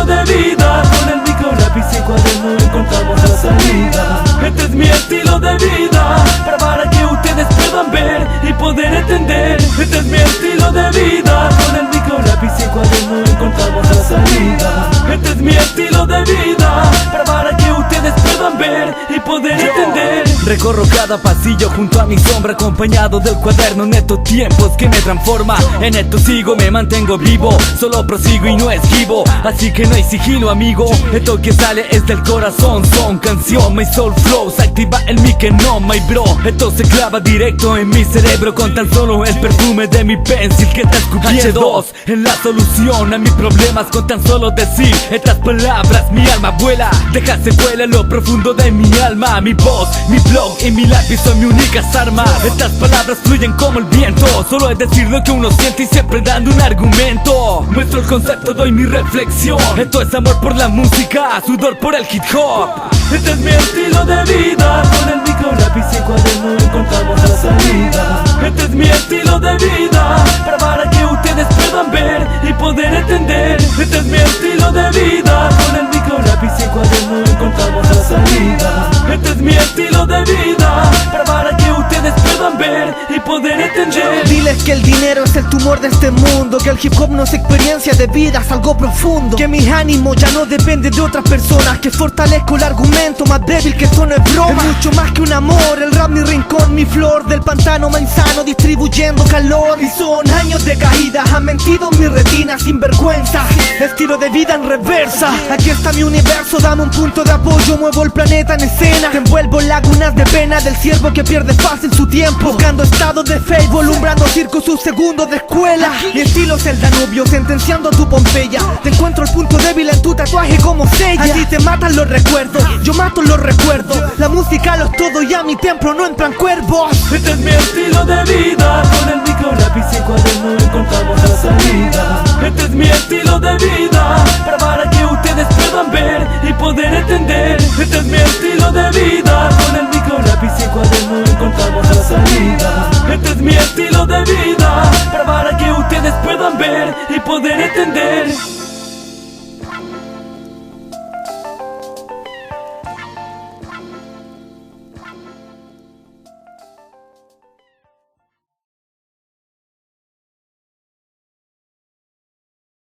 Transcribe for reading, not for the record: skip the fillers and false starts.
de vida. Con el micro, lápiz y cuaderno encontramos la salida. Este es mi estilo de vida, para que ustedes puedan ver y poder entender. Este es mi estilo de vida. Con el micro, lápiz y cuaderno encontramos la salida. Este es mi estilo de vida, para que ustedes puedan ver y poder entender. Recorro cada pasillo junto a mi sombra, acompañado del cuaderno. En estos tiempos que me transforma, en esto sigo, me mantengo vivo. Solo prosigo y no esquivo, así que no hay sigilo, amigo. Esto que sale es del corazón, son canción, my soul flow. Se activa el mic, no my bro. Esto se clava directo en mi cerebro con tan solo el perfume de mi pencil que está escupiendo. H2 en la solución a mis problemas, con tan solo decir estas palabras mi alma vuela. Deja secuela en lo profundo de mi alma. Mi voz, mi blog y mi lápiz son mis únicas armas. Estas palabras fluyen como el viento, solo es decir lo que uno siente y siempre dando un argumento. Muestro el concepto, doy mi reflexión. Esto es amor por la música, sudor por el hip hop. Este es mi estilo de vida. Con el micro, lápiz y cuaderno encontramos la salida. Este es mi estilo de vida, para que ustedes puedan ver y poder entender. Este es mi estilo de vida. Con el micro, lápiz y cuaderno encontramos la salida. Este es mi estilo de vida, para que ustedes puedan ver y poder entender. Diles que el dinero es el tumor de este mundo, que el hip hop no es experiencia de vida, es algo profundo. Que mis ánimos ya no dependen de otras personas, que fortalezco el argumento más débil, que esto no es broma. Es mucho más que un amor, el rap mi rincón, mi flor del pantano manzano distribuyendo calor. Y son años de caídas, han mentido en mi retina sin vergüenza. Estilo de vida en reversa. Aquí está mi universo, dame un punto de apoyo, muevo el planeta en escena. Te envuelvo en lagunas de pena del siervo que pierde fácil su tiempo, buscando estados de fe y volumbrando circos sus segundos de escuela. Mi estilo es el Danubio, sentenciando tu Pompeya. Te encuentro el punto débil en tu tatuaje como sella. A ti te matan los recuerdos, yo mato los recuerdos. La música lo es todo y a mi templo no entran cuervos. Este es mi estilo de vida. Con el micro, lápiz y cuaderno encontramos la salida. Este es mi estilo de vida, para que